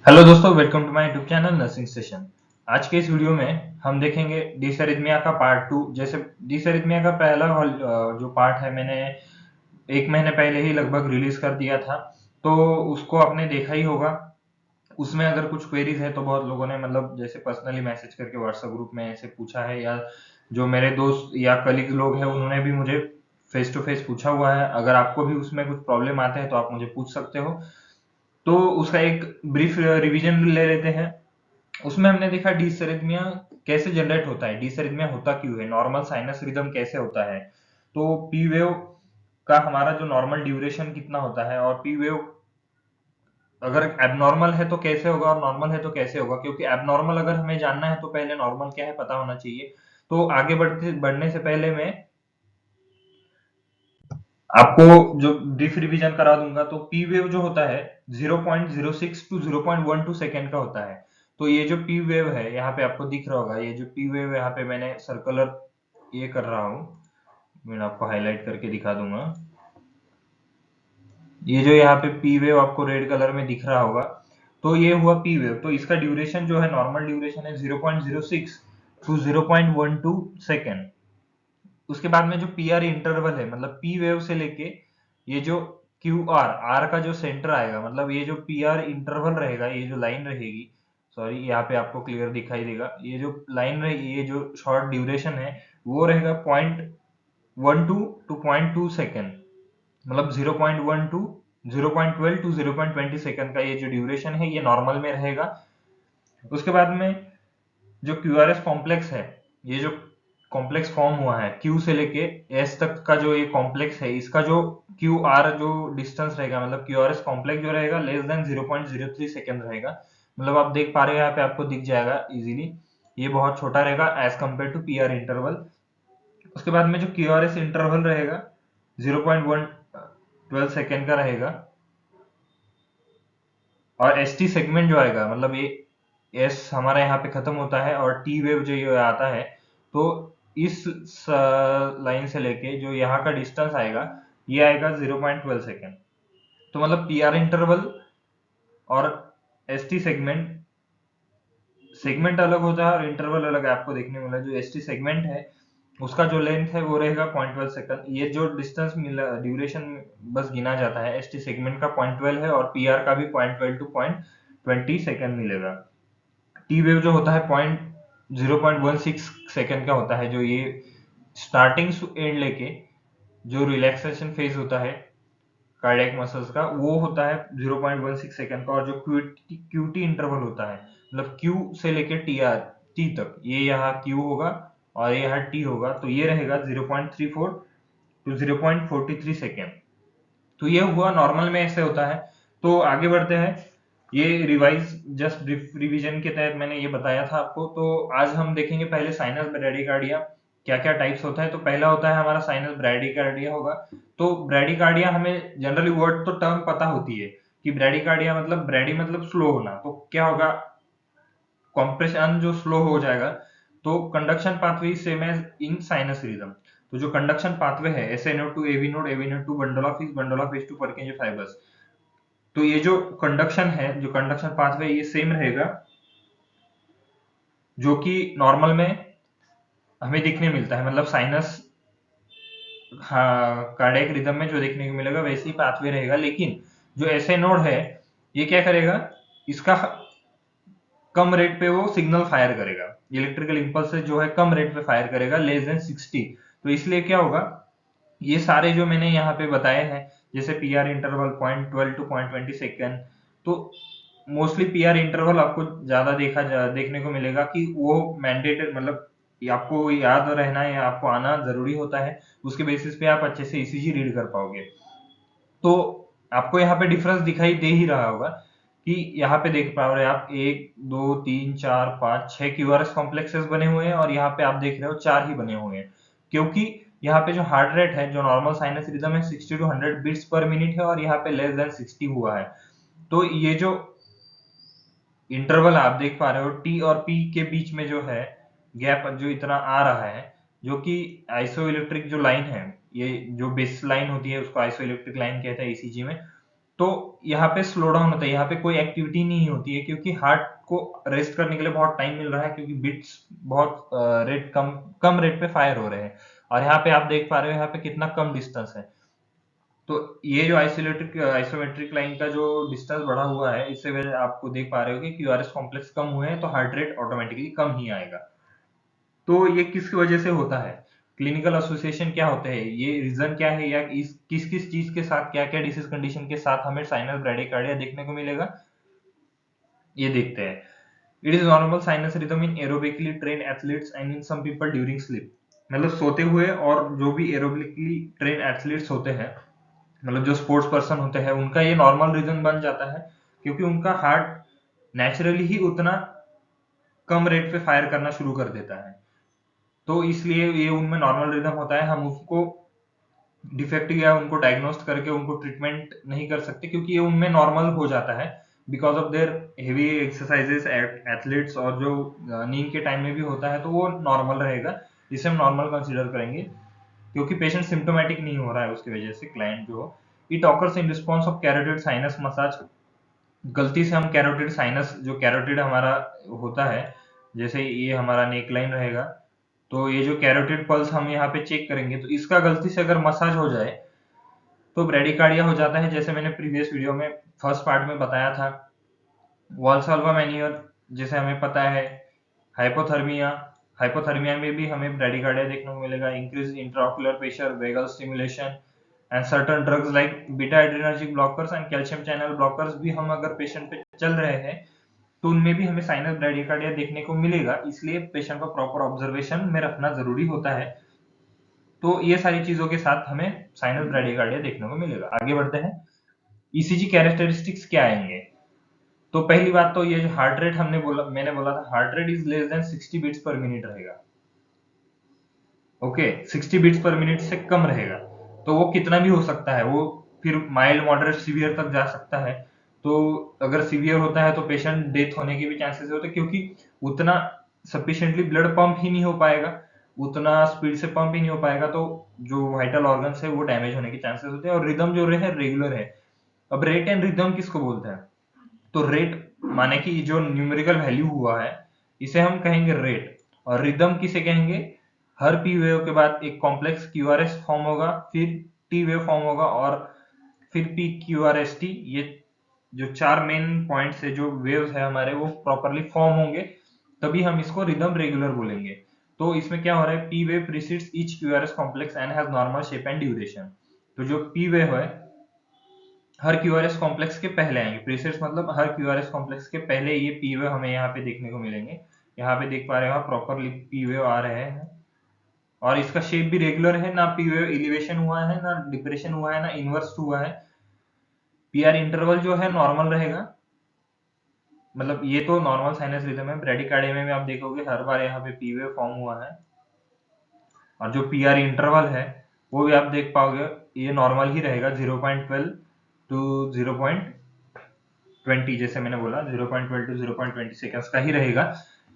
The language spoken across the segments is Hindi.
हेलो दोस्तों, welcome to my YouTube channel nursing session. आज के इस वीडियो में हम देखेंगे डिसएरिथमिया का पार्ट टू। जैसे डिसएरिथमिया का पहला जो पार्ट है मैंने 1 महीने पहले ही लगभग रिलीज कर दिया था, तो उसको आपने देखा ही होगा। उसमें अगर कुछ क्वेरीज है तो बहुत लोगों ने मतलब जैसे पर्सनली मैसेज करके व्हाट्सएप ग्रुप में ऐसे पूछा है, या जो मेरे दोस्त या कलीग लोग हैं उन्होंने भी मुझे फेस टू फेस पूछा हुआ है। अगर आपको भी उसमें कुछ प्रॉब्लम आते हैं तो आप मुझे पूछ सकते हो। तो उसका एक ब्रीफ रिवीजन ले लेते हैं। उसमें हमने देखा डिसरिथमिया कैसे जनरेट होता है, डिसरिथमिया होता क्यों है, नॉर्मल साइनस रिदम कैसे होता है, तो पी वेव का हमारा जो नॉर्मल ड्यूरेशन कितना होता है, और पी वेव अगर एबनॉर्मल है तो कैसे होगा और नॉर्मल है तो कैसे होगा। क्योंकि एबनॉर्मल अगर हमें जानना है तो पहले नॉर्मल क्या है पता होना चाहिए। तो आगे बढ़ने से पहले मैं आपको जो ब्रीफ रिवीजन करा दूंगा। तो पी वेव जो होता है 0.06 टू 0.12 सेकेंड का होता है। तो ये जो पी वेव है यहाँ पे आपको दिख रहा होगा, ये जो पी वेव यहाँ पे मैंने सर्कुलर ये कर रहा हूँ, मैं आपको हाईलाइट करके दिखा दूंगा। ये जो यहाँ पे पी वेव आपको रेड कलर में दिख रहा होगा, तो ये हुआ पी वेव। तो इसका ड्यूरेशन जो है नॉर्मल ड्यूरेशन है 0.06 टू 0.12 सेकेंड। उसके बाद में जो पी आर इंटरवल है, मतलब पी वेव से लेके ये जो क्यू आर आर का जो सेंटर आएगा, मतलब ये जो पी आर इंटरवल रहेगा, ये जो लाइन रहेगी, सॉरी यहाँ पे आपको क्लियर दिखाई देगा, ये जो लाइन रहेगी, ये जो शॉर्ट ड्यूरेशन है वो रहेगा 0.12 टू 0.2 सेकेंड। मतलब 0.12 0.12 टू 0.20 सेकेंड का ये जो ड्यूरेशन है ये नॉर्मल में रहेगा। उसके बाद में जो क्यूआरएस कॉम्प्लेक्स है, ये जो कॉम्प्लेक्स फॉर्म हुआ है क्यू से लेके एस तक का जो ये कॉम्प्लेक्स है, इसका जो क्यू आर जो डिस्टेंस रहेगा, मतलब क्यूआरएस कॉम्प्लेक्स जो रहेगा लेस देन 0.03 सेकेंड रहेगा। मतलब आप देख पा रहे हो यहाँ पे आपको दिख जाएगा इजीली, ये बहुत छोटा रहेगा as compare to P R interval. उसके बाद में जो क्यूआरएस इंटरवल रहेगा 0.112 सेकेंड का रहेगा। और एस टी सेगमेंट जो आएगा, मतलब ये एस हमारा यहाँ पे खत्म होता है और टी वेव जो ये आता है, तो इस लाइन से लेके जो यहाँ का डिस्टेंस आएगा ये आएगा 0.12 सेकेंड। तो मतलब पी आर इंटरवल और एस टी सेगमेंट सेगमेंट अलग होता है और इंटरवल अलग है। आपको देखने मिला जो एस टी सेगमेंट है उसका जो लेंथ है वो रहेगा 0.12 सेकंड। ये जो डिस्टेंस मिला ड्यूरेशन बस गिना जाता है, एस टी सेगमेंट का 0.12 है और पी आर का भी 0.12 टू 0.20 सेकंड मिलेगा। टी वेव जो होता है 0.16 सेकंड का होता है, जो ये स्टार्टिंग एंड लेके जो रिलैक्सेशन फेज होता है कार्डियक मसल्स का वो होता है 0.16 सेकंड का। और जो क्यूटी इंटरवल होता है, मतलब क्यू से लेके टी तक, ये यहाँ क्यू होगा और ये यहाँ टी होगा, तो ये रहेगा 0.34 टू 0.43 सेकेंड। तो ये हुआ नॉर्मल में ऐसे होता है। तो आगे बढ़ते हैं। ये रिवाइज जस्ट रिवीजन के तहत मैंने ये बताया था आपको। तो आज हम देखेंगे पहले साइनस ब्रैडिकार्डिया क्या क्या टाइप्स होता है। तो पहला होता है हमारा साइनस ब्रैडिकार्डिया होगा। तो ब्रैडिकार्डिया हमें जनरली वर्ड तो टर्म पता होती है कि ब्रैडिकार्डिया मतलब ब्रैडी मतलब स्लो होना। तो क्या होगा, कॉम्प्रेशन जो स्लो हो जाएगा। तो conduction pathway same as in sinus rhythm. तो जो कंडक्शन पाथवे है SA node to AV node to bundle of H to Purkinje fibres, तो ये जो कंडक्शन है, जो कंडक्शन पाथवे ये सेम रहेगा जो कि नॉर्मल में हमें दिखने मिलता है। मतलब साइनस हाँ कार्डियक रिदम में जो देखने को मिलेगा वैसे ही पाथवे रहेगा। लेकिन जो एसए नोड है ये क्या करेगा, इसका कम रेट पे वो सिग्नल फायर करेगा, इलेक्ट्रिकल इंपल्स जो है कम रेट पे फायर करेगा, लेस देन 60। तो इसलिए क्या होगा, ये सारे जो मैंने यहाँ पे बताए हैं जैसे P R interval 0.12 to 0.20 second, तो मोस्टली पी आर इंटरवल आपको ज्यादा देखने को मिलेगा कि वो मैंडेटेड, मतलब आपको याद रहना या आपको आना जरूरी होता है। उसके बेसिस पे आप अच्छे से ईसीजी रीड कर पाओगे। तो आपको यहाँ पे डिफरेंस दिखाई दे ही रहा होगा कि यहाँ पे देख पा रहे हैं आप 1 2 3 4 5 6 क्यूआरएस कॉम्प्लेक्सेस बने हुए हैं और यहाँ पे आप देख रहे हो 4 ही बने हुए हैं। क्योंकि यहाँ पे जो हार्ट रेट है, जो नॉर्मल साइनस रिदम है 60 टू 100 बीट्स पर मिनट है और यहाँ पे लेस देन 60 हुआ है। तो ये जो इंटरवल आप देख पा रहे हो टी और पी के बीच में जो है गैप जो इतना आ रहा है, जो कि आइसो इलेक्ट्रिक जो लाइन है, ये जो बेस लाइन होती है उसको आइसो इलेक्ट्रिक लाइन कहते हैं ईसीजी में। तो यहाँ पे स्लो डाउन होता है, यहाँ पे कोई एक्टिविटी नहीं होती है क्योंकि हार्ट को रेस्ट करने के लिए बहुत टाइम मिल रहा है, क्योंकि बीट्स बहुत रेट कम कम रेट पे फायर हो रहे हैं। और यहाँ पे आप देख पा रहे हो यहाँ पे कितना कम डिस्टेंस है। तो ये जो आइसोमेट्रिक लाइन का जो डिस्टेंस बढ़ा हुआ है, इससे वजह आपको देख पा रहे हो कि क्यूआरएस कॉम्प्लेक्स कम हुए हैं तो हार्ट रेट ऑटोमेटिकली कम ही आएगा। तो ये किस वजह से होता है, क्लिनिकल एसोसिएशन क्या होते हैं, ये रीजन क्या है, या किस किस चीज के साथ क्या क्या डिसीज कंडीशन के साथ हमें साइनस ब्रैडिकार्डिया देखने को मिलेगा, ये देखते हैं। It is normal sinus rhythm in aerobically trained athletes and in some people during sleep. मतलब सोते हुए, और जो भी एरोबिकली ट्रेन एथलीट्स होते हैं, मतलब जो स्पोर्ट्स पर्सन होते हैं, उनका ये नॉर्मल रीजन बन जाता है क्योंकि उनका हार्ट नेचुरली ही उतना कम रेट पे फायर करना शुरू कर देता है। तो इसलिए ये उनमें नॉर्मल रिदम होता है। हम उसको डिफेक्टिव या उनको डायग्नोस्ट करके उनको ट्रीटमेंट नहीं कर सकते क्योंकि ये उनमें नॉर्मल हो जाता है because of their heavy exercises athletes, और जो नींद के टाइम में भी होता है तो वो नॉर्मल रहेगा, जिसे हम नॉर्मल कंसीडर करेंगे क्योंकि पेशेंट सिम्टोमेटिक नहीं हो रहा है उसकी वजह से, क्लाइंट जो। It occurs in response of carotid sinus massage. गलती से हम कैरोटिड साइनस, जो कैरोटिड हमारा होता है, जैसे ये हमारा नेक लाइन रहेगा, तो ये जो कैरोटिड पल्स हम यहाँ पे चेक करेंगे, तो इसका गलती से अगर मसाज हो जाए तो ब्रेडिकार्डिया हो जाता है। जैसे मैंने प्रीवियस वीडियो में फर्स्ट पार्ट में बताया था, वॉल्साल्वा मैन्योर जैसे हमें पता है, हाइपोथर्मिया, हाइपोथर्मिया में भी हमें ब्रेडिकार्डिया देखने को मिलेगा। Increase intraocular pressure, vagal stimulation and certain drugs like beta adrenergic blockers and calcium channel blockers भी हम अगर पेशेंट पे चल रहे हैं तो उनमें भी हमें साइनस ब्रेडिकार्डिया देखने को मिलेगा। इसलिए पेशेंट को प्रॉपर ऑब्जर्वेशन में रखना जरूरी होता है। तो ये सारी चीजों के साथ हमें साइनस ब्रेडिकार्डिया देखने को मिलेगा। आगे बढ़ते हैं, ईसीजी कैरेक्टरिस्टिक्स क्या आएंगे। तो पहली बात तो ये जो हार्ट रेट मैंने बोला था, heart rate is less than 60 beats पर मिनट रहेगा। ओके, 60 बीट्स पर मिनट से कम रहेगा, तो वो कितना भी हो सकता है, वो फिर माइल्ड मॉडरेट सीवियर तक जा सकता है। तो अगर सीवियर होता है तो पेशेंट डेथ होने के भी चांसेस होते हैं क्योंकि उतना सफिशिएंटली ब्लड पंप ही नहीं हो पाएगा, उतना स्पीड से पंप ही नहीं हो पाएगा, तो जो वाइटल ऑर्गन्स है वो डैमेज होने के चांसेस होते हैं। और रिदम जो है रेगुलर है। अब रेट एंड रिदम किसको बोलते हैं, तो रेट माने कि जो न्यूमेरिकल वैल्यू हुआ है इसे हम कहेंगे रेट, और रिदम किसे कहेंगे, हर पी वेव के बाद एक कॉम्प्लेक्स क्यूआरएस फॉर्म होगा, फिर टी वेव फॉर्म होगा, और फिर पी क्यूआरएस टी। ये जो चार मेन पॉइंट्स है, जो वेव्स है हमारे, वो प्रॉपरली फॉर्म होंगे, तभी हम इसको रिदम रेगुलर बोलेंगे। तो इसमें क्या हो रहा है, P wave precedes each QRS complex and has normal shape and duration. तो जो पी वेव है हर क्यूआरएस कॉम्प्लेक्स के पहले आएंगे, प्रीसेट्स मतलब हर क्यूआरएस कॉम्प्लेक्स के पहले ये पी वेव हमें यहाँ पे देखने को मिलेंगे। यहाँ पे देख पा रहे हो आप, प्रॉपरली पी वेव आ रहे हैं, और इसका शेप भी रेगुलर है, ना पी वेव एलिवेशन हुआ है, ना डिप्रेशन हुआ है, ना इनवर्स हुआ है। पीआर इंटरवल जो है नॉर्मल रहेगा, मतलब ये तो नॉर्मल साइनस रिदम है। ब्रेडिकार्डिया में भी आप देखोगे हर बार यहाँ पे पी वेव फॉर्म हुआ है, और जो पीआर इंटरवल है वो भी आप देख पाओगे, ये नॉर्मल ही रहेगा, 0.12 टू 0.20, जैसे मैंने बोला 0.12 टू 0.20 सेकंड्स का ही रहेगा।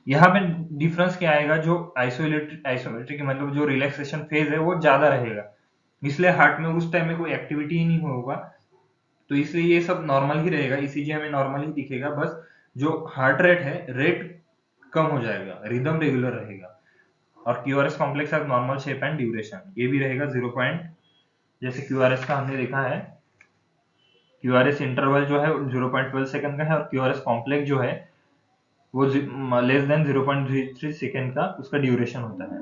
यहाँ पे डिफरेंस क्या आएगा, जो आइसोमेट्रिक मतलब जो रिलैक्सेशन फेज है वो ज्यादा रहेगा, इसलिए हार्ट में उस टाइम में कोई एक्टिविटी ही नहीं होगा, तो इसलिए ये सब नॉर्मल ही रहेगा, ईसीजी हमें नॉर्मल ही दिखेगा। बस जो हार्ट रेट है, रेट कम हो जाएगा, रिदम रेगुलर रहेगा, और QRS complex has normal shape and duration, ये भी रहेगा 0 पॉइंट, जैसे क्यूआरएस का हमने देखा है, क्यूआरएस इंटरवल जो है 0.12 सेकंड का है, और क्यूआरएस कॉम्प्लेक्स जो है वो लेस देन 0.33 सेकंड का उसका ड्यूरेशन होता है।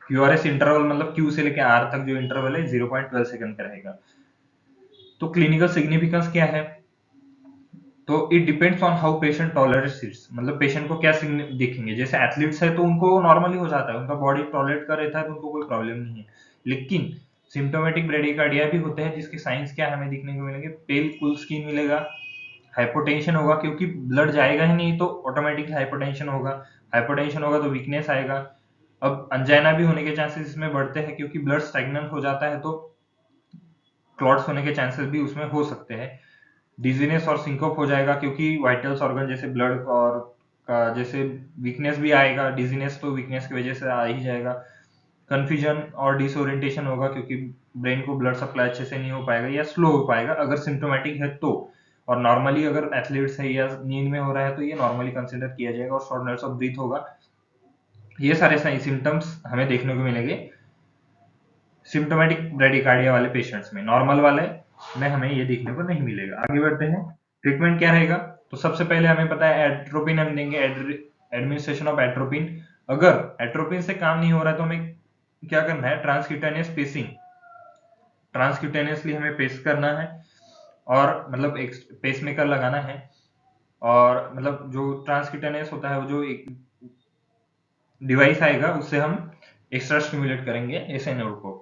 क्यूआरएस इंटरवल मतलब क्यू से लेके आर तक जो इंटरवल है 0.12 सेकंड का रहेगा। तो क्लिनिकल सिग्निफिकेंस क्या है, तो it depends on how patient tolerates it, मतलब पेशेंट को क्या देखेंगे। जैसे एथलीट्स है तो उनको नॉर्मल ही हो जाता है, उनका बॉडी टॉलरेट कर रहता है तो उनको कोई प्रॉब्लम नहीं है। लेकिन सिम्टोमेटिक ब्रेडिकार्डिया भी होते हैं जिसके साइंस क्या हमें दिखने को मिलेंगे, पेल कूल स्किन मिलेगा, हाइपोटेंशन होगा क्योंकि ब्लड जाएगा ही नहीं तो ऑटोमेटिकली हाइपोटेंशन होगा, हाइपोटेंशन होगा तो वीकनेस आएगा। अब अंजाइना भी होने के चांसेस इसमें बढ़ते हैं क्योंकि ब्लड स्टैग्नेंट हो जाता है, तो क्लॉट्स होने के चांसेस भी उसमें हो सकते हैं। डिजीनेस और सिंकोप हो जाएगा क्योंकि वाइटल्स ऑर्गन जैसे ब्लड और का जैसे वीकनेस भी आएगा, डिजीनेस तो वीकनेस की वजह से आ ही जाएगा। कंफ्यूजन और डिसोरिएंटेशन होगा, क्योंकि ब्रेन को ब्लड सप्लाई अच्छे से नहीं हो पाएगा या स्लो हो पाएगा अगर सिम्टोमेटिक है तो। और नॉर्मली अगर एथलीट्स है या नींद में हो रहा है तो ये नॉर्मली कंसिडर किया जाएगा, और शॉर्टनेस ऑफ ब्रीथ होगा। ये सारे सिम्टम्स हमें देखने को मिलेंगे सिम्टोमेटिक ब्रेडिकार्डिया वाले पेशेंट्स में। नॉर्मल वाले में हमें ये देखने को नहीं मिलेगा। आगे बढ़ते हैं, ट्रीटमेंट क्या रहेगा। तो सबसे पहले हमें पता है एट्रोपिन हम देंगे, एडमिनिस्ट्रेशन ऑफ एट्रोपिन। अगर एट्रोपिन से काम नहीं हो रहा है तो हमें क्या करना है, ट्रांसक्यूटेनियस पेसिंग, ट्रांसक्यूटेनियसली हमें पेस करना है, और मतलब एक पेसमेकर लगाना है। और मतलब जो ट्रांसक्यूटेनियस होता है वो जो एक डिवाइस आएगा उससे हम एक्स्ट्रा स्टिमुलेट करेंगे ऐसे नोड को।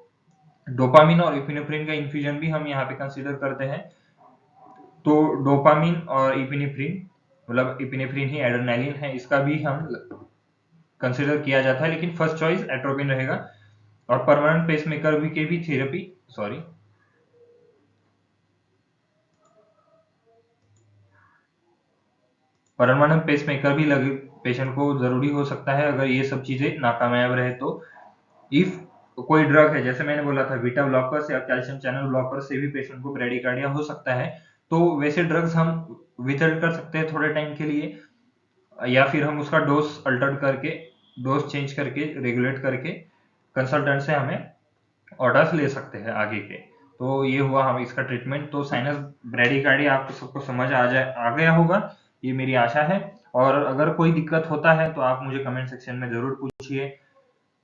डोपामिन और इपिनेफ्रिन का इन्फ्यूजन भी हम यहाँ पे कंसीडर करते हैं। तो डोपामिन और इपिनेफ्रिन, मतलब इपिनेफ्रिन ही एड्रेनालिन है, इसका भी हम कंसीडर किया जाता है, लेकिन फर्स्ट चॉइस एट्रोपिन रहेगा। और परमानेंट पेसमेकर भी के भी थेरेपी, सॉरी, परमानेंट पेसमेकर भी लगे पेशेंट को जरूरी हो सकता है अगर ये सब चीजें नाकामयाब रहे तो। इफ कोई ड्रग है, जैसे मैंने बोला था बीटा ब्लॉकर्स या कैल्शियम चैनल ब्लॉकर से भी पेशेंट को ब्रेडिकार्डिया हो सकता है, तो वैसे ड्रग्स हम विथहोल्ड कर सकते हैं थोड़े टाइम के लिए, या फिर हम उसका डोज अल्टर करके, डोज चेंज करके, रेगुलेट करके कंसल्टेंट से हमें ऑर्डर्स ले सकते हैं आगे के। तो ये हुआ हम इसका ट्रीटमेंट। तो साइनस ब्रेडिकार्डिया आपको सबको समझ आ गया होगा, ये मेरी आशा है। और अगर कोई दिक्कत होता है तो आप मुझे कमेंट सेक्शन में जरूर पूछिए,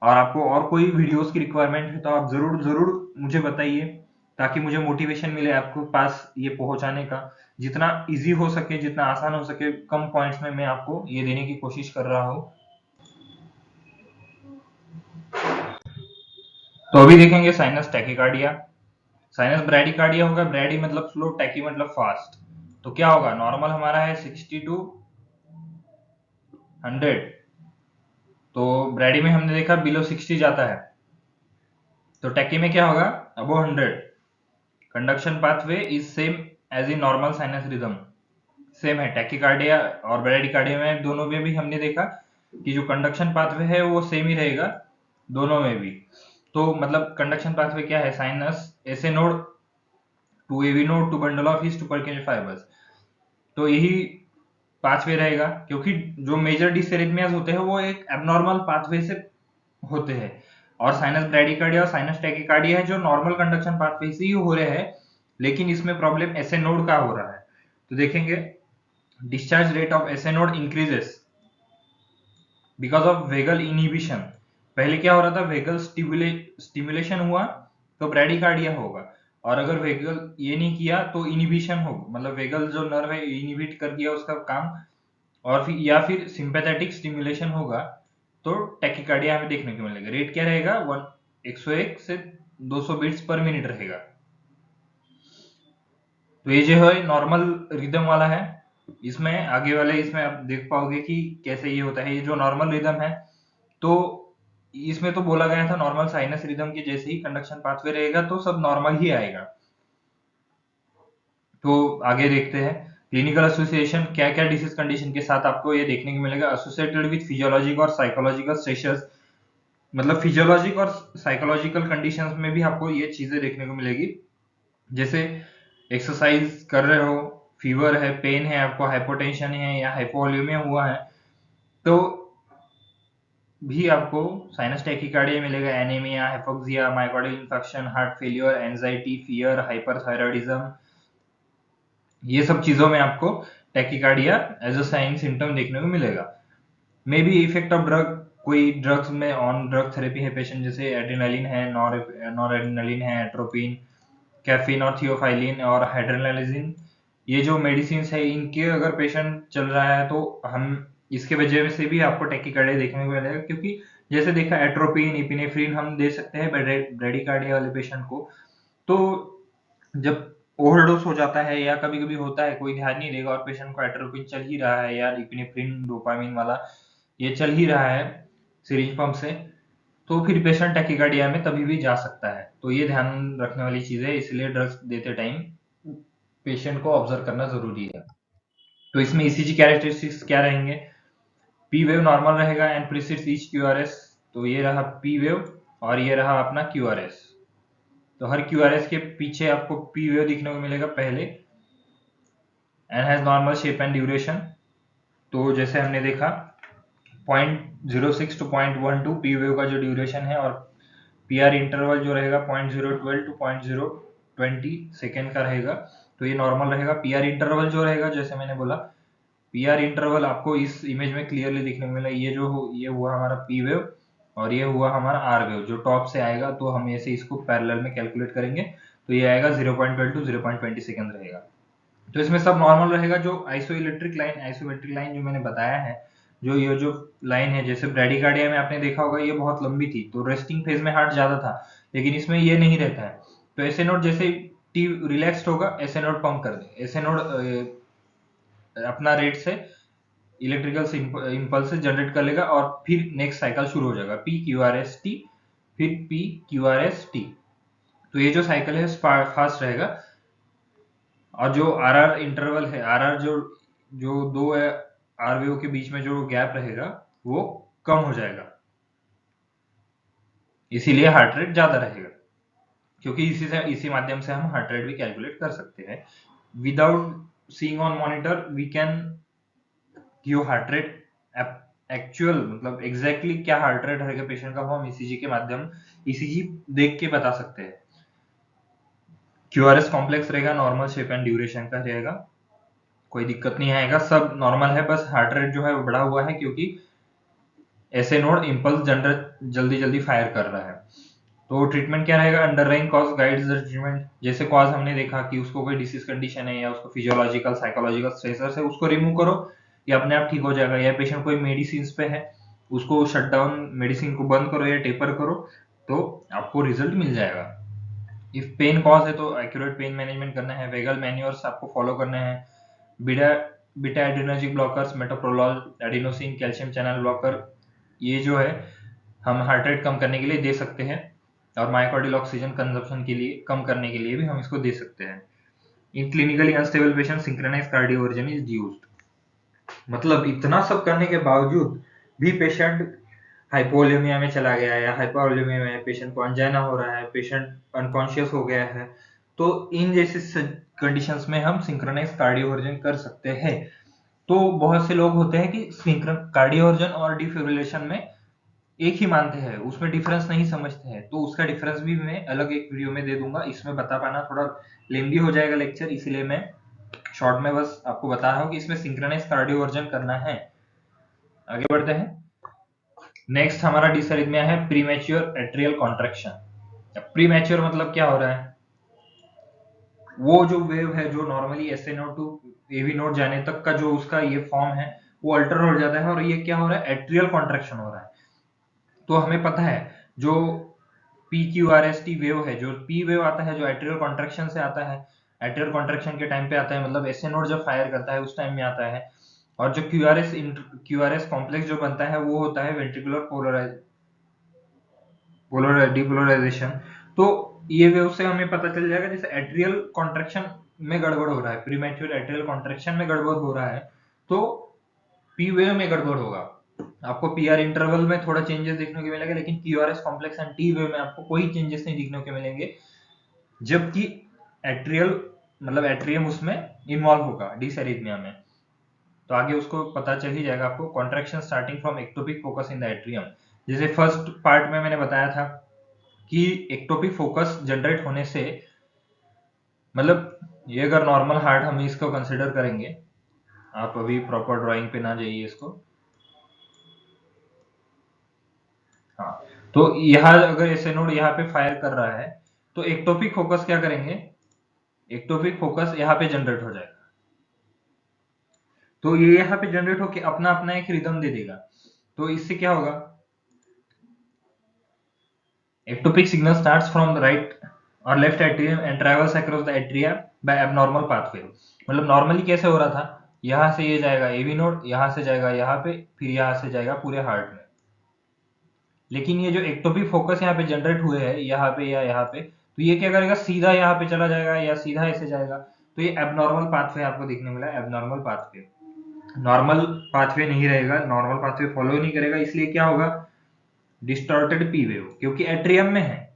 और आपको और कोई वीडियोस की रिक्वायरमेंट है तो आप जरूर जरूर मुझे बताइए, ताकि मुझे मोटिवेशन मिले आपको पास ये पहुंचाने का। जितना इजी हो सके, जितना आसान हो सके, कम पॉइंट्स में मैं आपको ये देने की कोशिश कर रहा हूँ। तो अभी देखेंगे साइनस टैकीकार्डिया। साइनस ब्रैडीकार्डिया होगा, ब्रैडी मतलब स्लो, टैकी मतलब फास्ट। तो क्या होगा, नॉर्मल हमारा है 60 टू 100, तो ब्रैडी में हमने देखा बिलो 60 जाता है, तो टैकी में क्या होगा, above 100। Conduction pathway is same as in normal sinus rhythm, same है टैकीकार्डिया और ब्रैडीकार्डिया में। दोनों में भी हमने देखा कि जो कंडक्शन पाथवे है वो सेम ही रहेगा दोनों में भी। तो मतलब कंडक्शन पाथवे क्या है, sinus SA node to AV node to bundle of His to Purkinje fibres. तो यही पाथवे रहेगा, क्योंकि जो मेजर डिसएरिथमियाज होते हैं वो एक एबनॉर्मल पाथवे से होते हैं, और साइनस ब्रैडीकार्डिया और साइनस टैकीकार्डिया है जो नॉर्मल कंडक्शन पाथवे से ही हो रहे हैं, लेकिन इसमें प्रॉब्लम एसे नोड का हो रहा है। तो देखेंगे discharge rate of essay node increases because of vagal inhibition. पहले क्या हो रहा था, वेगल स्टिमुलेशन हुआ तो ब्रैडीकार्डिया होगा, और अगर वेगल ये नहीं किया तो इनहिबिशन होगा, मतलब वेगल जो नर्व है इनहिबिट कर दिया उसका काम, और फिर या फिर सिंपैथेटिक स्टिमुलेशन होगा तो टैकीकार्डिया हमें देखने को मिलेगा। रेट क्या रहेगा, 101 से 200 बीट्स पर मिनट रहेगा। तो ये जो है नॉर्मल रिदम वाला है। इसमें आगे वाले इसमें आप देख पाओगे कि कैसे ये होता है, ये जो नॉर्मल रिदम है, तो इसमें तो बोला गया था नॉर्मल साइनस रिदम के जैसे ही कंडक्शन पाथवे रहेगा तो सब नॉर्मल ही आएगा। तो आगे देखते हैं क्लिनिकल एसोसिएशन, क्या क्या डिसीज कंडीशन के साथ आपको ये देखने को मिलेगा, एसोसिएटेड विद फिजियोलॉजिक और साइकोलॉजिकल स्ट्रेसेस। मतलब फिजियोलॉजिक और साइकोलॉजिकल कंडीशंस में भी आपको ये चीजें देखने को मिलेगी, जैसे एक्सरसाइज कर रहे हो, फीवर है, पेन है, आपको हाइपोटेंशन है या हाइपोवोलेमिया हुआ है, तो भी आपको साइनस टैकीकार्डिया मिलेगा। Anaemia, hypoxia, myocardial infection, heart failure, anxiety, fear, hyperthyroidism, ये सब चीजों में आपको tachycardia as a sign symptom देखने को मिलेगा। May be effect of drug, कोई ड्रग्स में ऑन ड्रग थेरेपी है पेशेंट, जैसे एड्रेनालिन है, नॉर एड्रेनालिन है, एट्रोपिन, कैफीन और थियोफाइलिन और हाइड्रेनालिजिन, ये जो मेडिसिन है इनके अगर पेशेंट चल रहा है तो हम इसके वजह से भी आपको टैकीकार्डिया देखने को मिलेगा। क्योंकि जैसे देखा एट्रोपिन, इपिनेफ्रिन हम दे सकते हैं ब्रेडीकार्डिया वाले पेशेंट को, तो जब ओवरडोज हो जाता है या कभी कभी होता है कोई ध्यान नहीं देगा और पेशेंट को एट्रोपिन चल ही रहा है या इपिनेफ्रिन डोपामिन वाला ये चल ही रहा है सिरिंज पंप से, तो फिर पेशेंट टैकीकार्डिया में तभी भी जा सकता है। तो ये ध्यान रखने वाली चीज है, इसलिए ड्रग्स देते टाइम पेशेंट को ऑब्जर्व करना जरूरी है। तो इसमें ईसीजी कैरेक्टरिस्टिक्स क्या रहेंगे, पी वेव नॉर्मल रहेगा एंड प्रीसीड्स ईच क्यूआरएस। तो ये रहा पी वेव, और ये रहा अपना QRS। तो हर QRS के पीछे आपको P वेव दिखने को मिलेगा पहले, and has normal shape and duration. तो जैसे हमने देखा 0.06 टू 0.12 P वेव का जो ड्यूरेशन है, और PR इंटरवल जो रहेगा 0.012 टू 0.020 सेकेंड का रहेगा। तो ये नॉर्मल रहेगा। PR इंटरवल जो रहेगा, जैसे मैंने बोला, PR इंटरवल आपको इस इमेज में क्लियरली दिखने को मिला। ये हुआ हमारा P वेव और ये हुआ हमारा R वेव जो टॉप से आएगा। तो हम ऐसे इसको पैरेलल में कैलकुलेट करेंगे तो ये आएगा 0.12 टू 0.20 सेकेंड रहेगा। तो इसमें सब नॉर्मल रहेगा। जो आइसोमेट्रिक लाइन जो मैंने बताया है, ये जो लाइन है, जैसे ब्रैडीकार्डिया में आपने देखा होगा ये बहुत लंबी थी, तो रेस्टिंग फेज में हार्ट ज्यादा था, लेकिन इसमें ये नहीं रहता है। तो ऐसे नोड जैसे टी रिलैक्स्ड होगा, ऐसे नोड पंप कर दे, ऐसे नोड अपना रेट से इलेक्ट्रिकल इंपल्स जनरेट कर लेगा और फिर नेक्स्ट साइकिल शुरू हो जाएगा, P Q R S T, फिर P Q R S T. तो ये जो साइकिल है फास्ट रहेगा। और जो आर आर इंटरवल है, आर आर जो दो आर वेव के बीच में जो गैप रहेगा वो कम हो जाएगा, इसीलिए हार्ट रेट ज्यादा रहेगा। क्योंकि इसी माध्यम से हम हार्ट रेट भी कैलकुलेट कर सकते हैं। Without seeing on monitor we can give heart rate actual, मतलब एग्जैक्टली क्या हार्ट रेट रहेगा पेशेंट का, वो हम ईसीजी के माध्यम ईसीजी देख के बता सकते हैं। क्यूआरएस कॉम्प्लेक्स रहेगा, नॉर्मल शेप एंड ड्यूरेशन का रहेगा, कोई दिक्कत नहीं आएगा, सब नॉर्मल है। बस हार्ट रेट जो है वो बढ़ा हुआ है क्योंकि ऐसे नोड इंपल्स जनरेट जल्दी जल्दी फायर कर रहा है। तो ट्रीटमेंट क्या रहेगा, underlying cause guides the treatment. जैसे कॉज हमने देखा कि उसको कोई डिसीज कंडीशन है या उसको फिजियोलॉजिकल साइकोलॉजिकल स्ट्रेसर्स है, उसको रिमूव करो, ये अपने आप ठीक हो जाएगा। या पेशेंट कोई मेडिसिन पे है, उसको शट डाउन, मेडिसिन को बंद करो या टेपर करो, तो आपको रिजल्ट मिल जाएगा। इफ पेन कॉज है तो एक्यूरेट पेन मैनेजमेंट करना है, वेगल मैन्योर्स आपको फॉलो करना है, beta beta adrenergic blockers, metoprolol, adenosine, calcium channel blocker, ये जो है हम हार्ट रेट कम करने के लिए दे सकते हैं, और मायोकार्डियल ऑक्सीजन कंजप्शन के लिए कम करने के लिए भी हम इसको दे सकते हैं। In clinically unstable patient synchronize cardioversion is used. मतलब इतना सब करने के बावजूद भी पेशेंट हाइपोवोलेमिया में चला गया है या हाइपरवोलेमिया में, पेशेंट को अंजाइना हो रहा है, पेशेंट अनकॉन्शियस हो गया है, तो इन जैसे कंडीशंस में हम सिंक्रोनाइज कार्डियोवर्जन कर सकते हैं। तो बहुत से लोग होते हैं कि कार्डियोवर्जन और डिफिब्रिलेशन में एक ही मानते हैं, उसमें डिफरेंस नहीं समझते हैं। तो उसका डिफरेंस भी मैं अलग एक वीडियो में दे दूंगा, इसमें बता पाना थोड़ा लेंदी हो जाएगा लेक्चर, इसीलिए मैं शॉर्ट में बस आपको बता रहा हूँ कि इसमें सिंक्रोनाइज कार्डियोवर्जन करना है। आगे बढ़ते हैं। नेक्स्ट हमारा डिसरिथमिया है प्रीमैच्योर एट्रियल कॉन्ट्रैक्शन। प्रीमैच्योर मतलब क्या हो रहा है, वो जो वेव है जो normally SA node to AV node जाने तक का जो उसका ये फॉर्म है वो अल्टर हो जाता है, और ये क्या हो रहा है, एट्रियल कॉन्ट्रैक्शन हो रहा है। तो हमें पता है जो PQRST वेव है, जो P वेव आता है जो एट्रियल कॉन्ट्रैक्शन से आता है, एट्रियल कॉन्ट्रैक्शन के टाइम पे आता है, मतलब एसए नोड जब फायर करता है उस टाइम में आता है। और जो QRS कॉम्प्लेक्स जो बनता है वो होता है वेंट्रिकुलर डिपोलराइजेशन। तो ये वेव से हमें पता चल जाएगा जैसे एट्रियल कॉन्ट्रैक्शन में गड़बड़ हो रहा है, प्रीमैच्योर एट्रियल कॉन्ट्रैक्शन में गड़बड़ हो रहा है, तो P वेव में गड़बड़ होगा। आपको PR इंटरवल में थोड़ा चेंजेस देखने को मिलेगा, लेकिन QRS complex and T wave में आपको कोई चेंजेस नहीं देखने को मिलेंगे, जबकि एट्रियल मतलब एट्रियम उसमें इन्वॉल्व होगा डिसएरिथमिया में। तो आगे उसको पता चल ही जाएगा आपको। Contraction starting from ectopic focus in the atrium, जैसे फर्स्ट पार्ट में मैंने बताया था कि एक्टोपिक फोकस जनरेट होने से, मतलब ये अगर नॉर्मल हार्ट हम इसको कंसिडर करेंगे, आप अभी प्रॉपर ड्राइंग पे ना जाइए इसको, हाँ, तो यहाँ अगर एसए नोड यहाँ पे फायर कर रहा है तो एक्टोपिक फोकस क्या करेंगे, एक्टोपिक फोकस यहाँ पे जनरेट हो जाएगा। तो ये यहाँ पे जनरेट होके अपना अपना एक रिदम दे देगा। तो इससे क्या होगा, ectopic signal starts from the right और left atrium and travels across the atria by abnormal pathway. मतलब नॉर्मली कैसे हो रहा था, यहाँ से ये जाएगा एवी नोड, यहाँ से जाएगा यहाँ पे, फिर यहाँ से जाएगा पूरे हार्ट में। लेकिन ये जो एक्टोपिक फोकस यहाँ पे जनरेट हुए हैं यहाँ पे या यहाँ पे, तो ये क्या करेगा, सीधा यहाँ पे चला जाएगा या सीधा ऐसे जाएगा। तो ये एबनॉर्मल पाथवे आपको देखने मिला, एबनॉर्मल पाथवे, नॉर्मल पाथवे नहीं रहेगा, नॉर्मल पाथवे फॉलो नहीं करेगा। इसलिए क्या होगा, डिस्टॉर्टेड पी वेव, क्योंकि एट्रियम में है।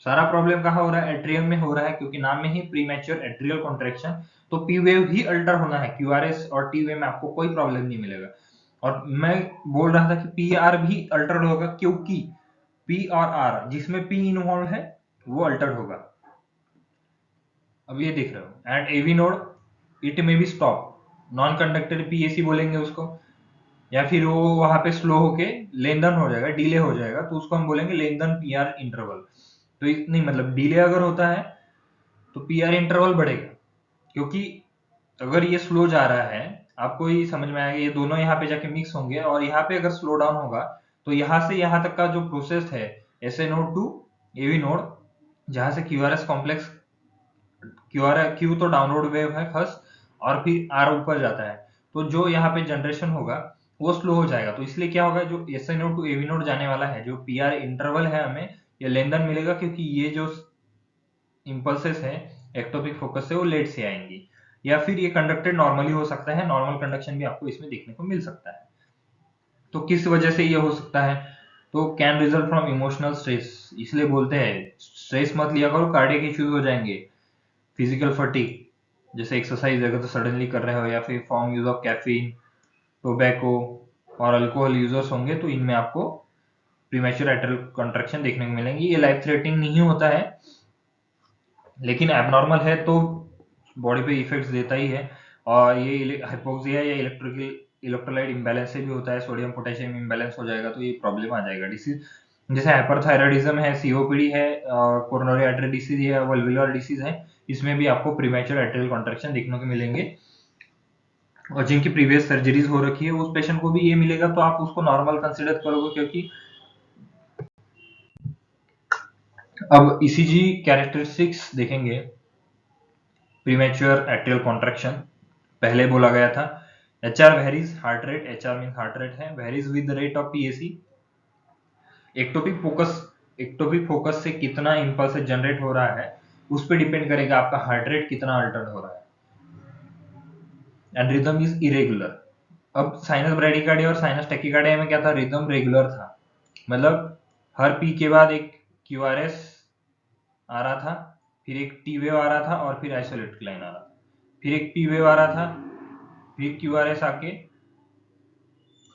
सारा प्रॉब्लम कहाँ हो रहा है? एट्रियम में हो रहा है, क्योंकि नाम में ही प्रीमैच्योर एट्रियल कॉन्ट्रैक्शन। तो पी वेव ही अल्टर होना है, क्यूआरएस और टी वेव में आपको कोई प्रॉब्लम नहीं मिलेगा। और मैं बोल रहा था कि पी आर भी अल्टर होगा, क्योंकि पी और आर जिसमें पी इन्वॉल्व है वो अल्टर होगा। अब ये देख रहे हो, at AV node it may be stop, non conducted PAC बोलेंगे उसको, या फिर वो वहां पे स्लो होके लेनदेन हो जाएगा, डिले हो जाएगा, तो उसको हम बोलेंगे लेनदेन पीआर इंटरवल। तो नहीं, मतलब डिले अगर होता है तो पीआर इंटरवल बढ़ेगा, क्योंकि अगर ये स्लो जा रहा है, आपको ही समझ में आएगा, ये दोनों यहाँ पे जाके मिक्स होंगे, और यहाँ पे अगर स्लो डाउन होगा तो यहाँ से यहाँ तक का जो प्रोसेस है S A node to AV node, जहां से क्यूआरएस कॉम्प्लेक्स, क्यू तो डाउनलोड वेव है फर्स्ट, और फिर आर ऊपर जाता है, तो जो यहाँ पे जनरेशन होगा वो स्लो हो जाएगा। तो इसलिए क्या होगा, जो S A node to AV node जाने वाला है, जो पी आर इंटरवल है, हमें ये लेनदेन मिलेगा, क्योंकि ये जो इम्पल्सेस है एक्टोपिक फोकस से वो लेट से आएंगी, या फिर ये कंडक्टेड नॉर्मली हो सकता है, नॉर्मल कंडक्शन भी आपको इसमें देखने को मिल सकता है। तो किस वजह से ये हो सकता है? तो can result from emotional stress, इसलिए बोलते हैं स्ट्रेस मत लिया करो, कार्डियक इश्यूज हो जाएंगे। फिजिकल फटीग, जैसे एक्सरसाइज अगर तो सडनली कर रहे हो, या फिर form use of caffeine, tobacco और अल्कोहल यूजर्स होंगे, तो इनमें आपको प्रीमेच्योर एट्रियल कॉन्ट्रैक्शन देखने को मिलेंगी। ये लाइफ थ्रेटनिंग नहीं होता है, लेकिन एबनॉर्मल है तो बॉडी पे इफेक्ट्स देता ही है। और ये हाइपोक्सिया या इलेक्ट्रोलाइट इम्बैलेंस से भी होता है, सोडियम पोटेशियम इम्बैलेंस हो जाएगा तो ये प्रॉब्लम आ जाएगा। डिसीज जैसे हाइपरथायराइडिज्म है, सीओपीडी है, कोरोनरी आर्टरी डिसीज है, वल्वुलर डिसीज है, इसमें भी आपको प्रीमेच्योर एट्रियल कॉन्ट्रैक्शन देखने को मिलेंगे। और जिनकी प्रीवियस सर्जरीज हो रखी है उस पेशेंट को भी ये मिलेगा, तो आप उसको नॉर्मल कंसिडर करोगे, क्योंकि अब ईसीजी कैरेक्टरिस्टिक्स देखेंगे। प्रीमेच्योर एट्रियल कॉन्ट्रैक्शन पहले बोला गया था, H R varies, heart rate, H R mean heart rate है, varies with the rate of PAC. Ectopic focus से कितना इंपल्स जनरेट हो रहा है उस पर डिपेंड करेगा आपका हार्ट रेट कितना अल्टर हो रहा है। And rhythm is irregular. अब साइनस ब्रैडिकार्डिया और साइनस टैकिकार्डिया में क्या था, रिदम रेगुलर था, मतलब हर पी के बाद एक क्यूआरएस आ रहा था, फिर एक टी वेव आ रहा था, और फिर आइसोलेटेड लाइन आ रहा था, फिर एक पी वेव आ रहा था, फिर क्यूआरएस आके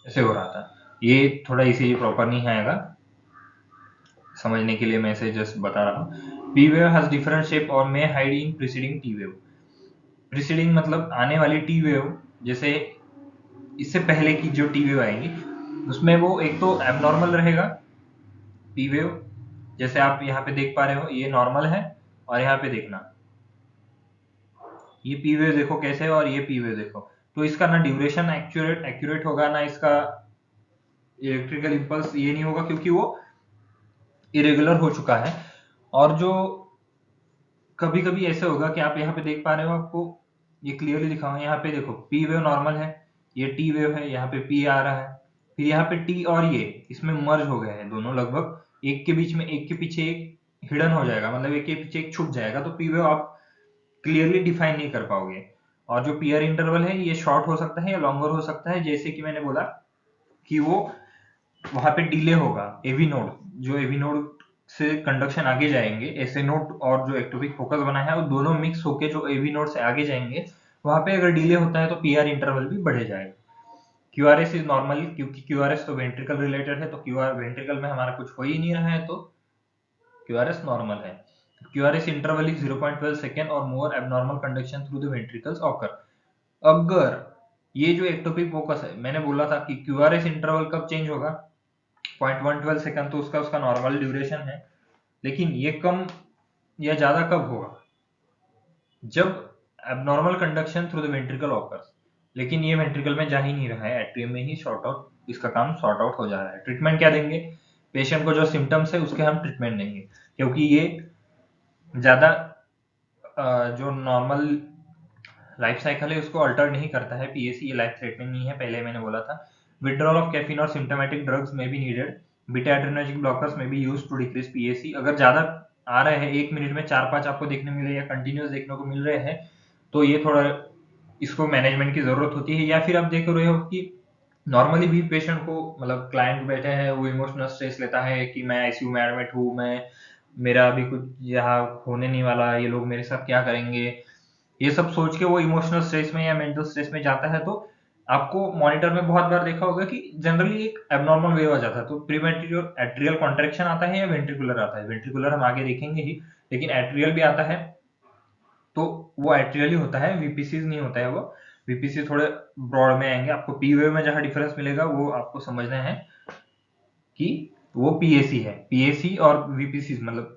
ऐसे हो रहा था। ये थोड़ा इसीलिए प्रॉपर नहीं आएगा, समझने के लिए मैं इसे जस्ट बता रहा हूँ। P wave has different shape और may hide in preceding T wave. Preceding मतलब आने वाली टी वेव, जैसे इससे पहले की जो टी वेव आएंगी उसमें वो एक तो एबनॉर्मल रहेगा पी वेव, जैसे आप यहाँ पे देख पा रहे हो, ये नॉर्मल है, और यहाँ पे देखना ये पी वेव देखो कैसे है, और ये पी वेव देखो, तो इसका ना ड्यूरेशन एक्यूरेट होगा, ना इसका इलेक्ट्रिकल इंपल्स ये नहीं होगा, क्योंकि वो इरेगुलर हो चुका है। और जो कभी कभी ऐसे होगा कि आप यहाँ पे देख पा रहे हो, आपको ये क्लियरली दिखाऊंगा, यहाँ पे देखो पी वेव नॉर्मल है, ये टी वेव है, यहाँ पे पी आ रहा है, फिर यहाँ पे टी और ये इसमें मर्ज हो गए हैं दोनों, लगभग एक के बीच में एक के पीछे एक हिडन हो जाएगा, मतलब एक के पीछे एक छुप जाएगा, तो पी वेव आप क्लियरली डिफाइन नहीं कर पाओगे। और जो पीआर इंटरवल है ये शॉर्ट हो सकता है या लॉन्गर हो सकता है, जैसे कि मैंने बोला कि वो वहां पे डिले होगा। एवी नोड, जो एवी नोड से कंडक्शन आगे जाएंगे, एसए नोड और जो एक्टोपिक फोकस बना है वो दोनों मिक्स होके जो एवी नोड से आगे जाएंगे, वहां पे अगर डिले होता है तो पीआर इंटरवल भी बढ़े जाएगा। क्यूआरएस इज नॉर्मल, क्योंकि क्यूआरएस तो वेंट्रिकल रिलेटेड है, तो क्यूआर वेंट्रिकल में हमारा कुछ हो ही नहीं रहा है, तो क्यूआरएस नॉर्मल है। क्यूआरएस इंटरवल इज 0.12 सेकेंड और more abnormal conduction through the ventricles occur. अगर ये जो एक्टोपिक फोकस है, मैंने बोला था कि क्यूआरएस इंटरवल कब चेंज होगा, 0.112 सेकंड, तो उसका नॉर्मल ड्यूरेशन है, लेकिन ये कम या ज्यादा कब होगा, जब abnormal conduction through the ventricle occurs, लेकिन ये वेंट्रिकल में जा ही नहीं रहा है, एट्रियम में ही शॉर्ट आउट, इसका काम सॉर्ट आउट हो जा रहा है। ट्रीटमेंट क्या देंगे, पेशेंट को जो सिम्टम्स है उसके हम ट्रीटमेंट देंगे, क्योंकि ये ज्यादा जो नॉर्मल लाइफ साइकिल है उसको अल्टर नहीं करता है। पीएसी ये लाइफ थ्रेटनिंग नहीं है, पहले मैंने बोला था। विड्रॉल ऑफ कैफीन और सिम्टोमेटिक ड्रग्स में भी नीडेड। बीटा एड्रेनर्जिक ब्लॉकर्स में भी यूज टू डिक्रीज पीएसी। अगर ज्यादा आ रहे हैं, एक मिनट में 4-5 आपको देखने मिल रहे हैं या कंटिन्यूस देखने को मिल रहे हैं, तो ये थोड़ा इसको मैनेजमेंट की जरूरत होती है। या फिर आप देख रहे हो कि नॉर्मली भी पेशेंट को, मतलब क्लाइंट बैठे हैं, वो इमोशनल स्ट्रेस लेता है कि मैं आईसीयू में एडमिट हूँ, मैं मेरा अभी कुछ यहाँ होने नहीं वाला, ये लोग मेरे साथ क्या करेंगे, ये सब सोच के वो इमोशनल स्ट्रेस में या मेंटल स्ट्रेस में जाता है। तो आपको मॉनिटर में बहुत बार देखा होगा कि जनरली एक एबनॉर्मल वेव आ जाता है। तो प्रीमेच्योर एट्रियल कॉन्ट्रैक्शन आता है या वेंट्रिकुलर आता है? वेंट्रिकुलर हम आगे देखेंगे ही, लेकिन एट्रियल भी आता है। तो वो एट्रियल ही होता है, वीपीसीज नहीं होता है वो। वीपीसी थोड़े ब्रॉड में आएंगे, आपको पी वेव में जहां डिफरेंस मिलेगा वो आपको समझना है कि वो पीएसी है। पीएसी और वीपीसी मतलब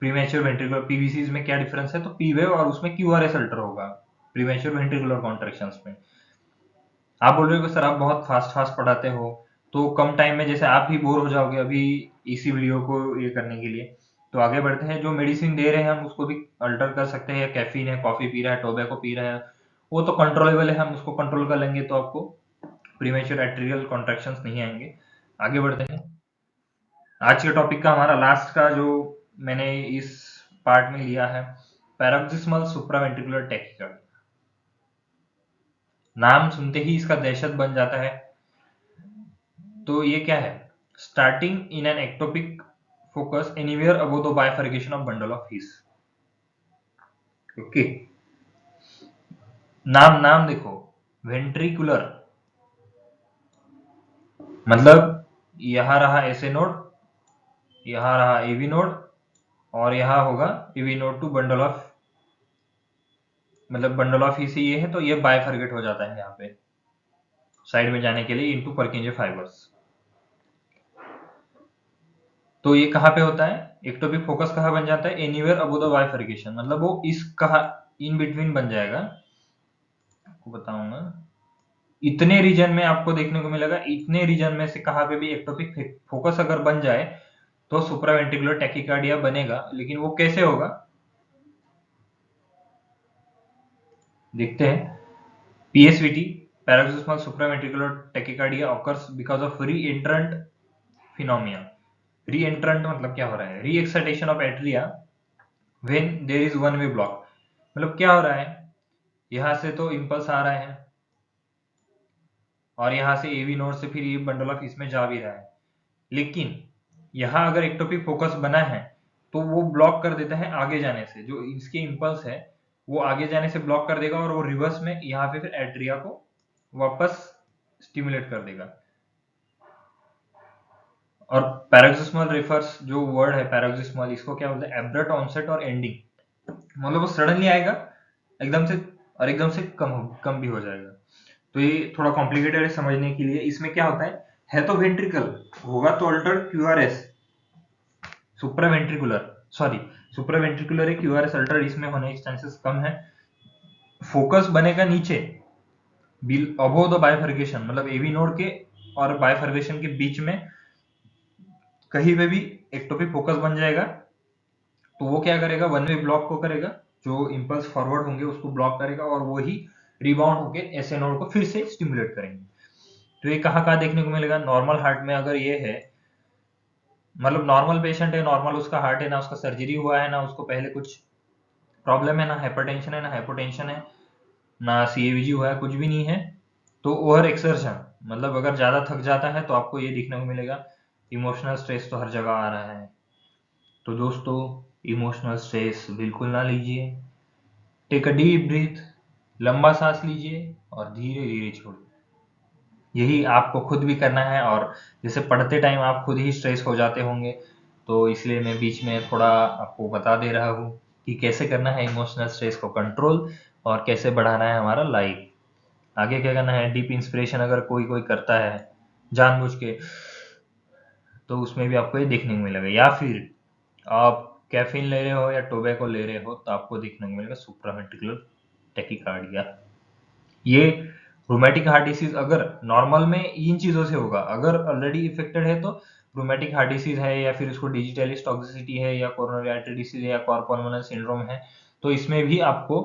प्रीमेच्योर वेंट्रिकुलर, पीवीसीज में क्या डिफरेंस है? तो पी वेव और उसमें क्यूआरएस अल्टर होगा प्रीमेच्योर वेंट्रिकुलर कॉन्ट्रैक्शंस में। आप बोल रहे हो कि सर आप बहुत फास्ट फास्ट पढ़ाते हो, तो कम टाइम में जैसे आप ही बोर हो जाओगे अभी इसी वीडियो को ये करने के लिए। तो आगे बढ़ते हैं, जो मेडिसिन दे रहे हैं हम उसको भी अल्टर कर सकते हैं। या कैफीन है, कॉफी पी रहा है, टोबैको पी रहा है, वो तो कंट्रोलेबल है, हम उसको कंट्रोल कर लेंगे तो आपको प्रीमेच्योर एट्रियल कॉन्ट्रैक्शंस नहीं आएंगे। आगे बढ़ते हैं। आज के टॉपिक का हमारा लास्ट का जो मैंने इस पार्ट में लिया है, पैरोक्सिस्मल सुप्रावेंट्रिकुलर टैकिकार्डिया। नाम सुनते ही इसका दहशत बन जाता है। तो ये क्या है? Starting in an ectopic focus anywhere above the bifurcation of bundle of his. Okay, नाम नाम देखो, वेंट्रिकुलर मतलब यहां रहा एसए नोड, यहां रहा एवी नोड, और यहां होगा AV node to bundle of, मतलब बंडल ऑफ हिस ये है, तो ये बाइफर्केट हो जाता है यहाँ पे साइड में जाने के लिए इनटू परकिंजे फाइबर्स। तो ये कहाँ पे होता है? एक्टोपिक फोकस कहाँ बन जाता है? एनीवेयर अबव द बाइफर्केशन, मतलब वो इस कहा इन बिटवीन बन जाएगा। आपको बताऊंगा, इतने रीजन में आपको देखने को मिलेगा। इतने रीजन में से कहाँ पे भी एक्टोपिक फोकस अगर बन जाए तो सुप्रावेंट्रिकुलर टैकिकार्डिया बनेगा। लेकिन वो कैसे होगा देखते हैं। PSVT, paroxysmal supraventricular tachycardia occurs because of reentrant phenomena. री एंट्रेंट मतलब क्या हो रहा है? Re excitation of atria when there is one way block. मतलब क्या हो रहा है, यहां से तो इंपल्स आ रहा है और यहां से एवी नोड से फिर ये बंडल ऑफ इसमें जा भी रहा है, लेकिन यहाँ अगर एक्टोपिक फोकस बना है तो वो ब्लॉक कर देता है आगे जाने से। जो इसके इंपल्स है वो आगे जाने से ब्लॉक कर देगा और वो रिवर्स में यहाँ पे फिर एट्रिया को वापस स्टिमुलेट कर देगा। और पैरोक्सिस्मल रेफर्स, जो वर्ड है पैरोक्सिस्मल, इसको क्या बोलते हैं? एब्रप्ट ऑनसेट और एंडिंग, मतलब वो सडनली आएगा एकदम से और एकदम से कम भी हो जाएगा। तो ये थोड़ा कॉम्प्लिकेटेड है समझने के लिए। इसमें क्या होता है तो वेंट्रिकल होगा तो alter QRS, supraventricular, sorry supraventricular है, क्यूआरएस अल्टर इसमें होने के चांसेस कम है। फोकस बनेगा नीचे अबव द बाइफर्केशन, मतलब एवी नोड के और बाइफर्केशन के बीच में कहीं पे भी एक्टोपिक फोकस बन जाएगा। तो वो क्या करेगा? वन वे ब्लॉक को करेगा, जो इंपल्स फॉरवर्ड होंगे उसको ब्लॉक करेगा और वो ही रिबाउंड होके एसए नोड को फिर से स्टिमुलेट करेंगे। तो ये कहाँ कहाँ देखने को मिलेगा? नॉर्मल हार्ट में अगर ये है, मतलब नॉर्मल पेशेंट है, नॉर्मल उसका हार्ट है, ना उसका सर्जरी हुआ है, ना उसको पहले कुछ प्रॉब्लम है, ना हाइपरटेंशन है, ना हाइपोटेंशन है, ना सीएवीजी हुआ है, कुछ भी नहीं है, तो ओवर एक्सर्शन मतलब अगर ज्यादा थक जाता है तो आपको ये दिखने को मिलेगा। इमोशनल स्ट्रेस तो हर जगह आ रहा है। तो दोस्तों, इमोशनल स्ट्रेस बिल्कुल ना लीजिए। टेक अ डीप ब्रीथ, लंबा सांस लीजिए और धीरे धीरे छोड़िए। यही आपको खुद भी करना है। और जैसे पढ़ते टाइम आप खुद ही स्ट्रेस हो जाते होंगे, तो इसलिए मैं बीच में थोड़ा आपको बता दे रहा हूँ कि कैसे करना है इमोशनल स्ट्रेस को कंट्रोल और कैसे बढ़ाना है हमारा लाइफ। आगे क्या करना है? डीप इंस्पिरेशन अगर कोई कोई करता है जानबूझ के, तो उसमें भी आपको ये देखने को मिलेगा। या फिर आप कैफीन ले रहे हो या टोबैको ले रहे हो तो आपको देखने को मिलेगा सुप्रावेंट्रिकुलर टैकिकार्डिया। ये रूमेटिक हार्ट डिसीज अगर नॉर्मल में इन चीजों से होगा, अगर ऑलरेडी इफेक्टेड है तो रूमेटिक हार्ट डिसीज है, या फिर उसको डिजिटलिस टॉक्सिसिटी है, या कोरोनरी आर्टरी डिसीज है, या कॉर्पोरमोनल सिंड्रोम है, तो इसमें भी आपको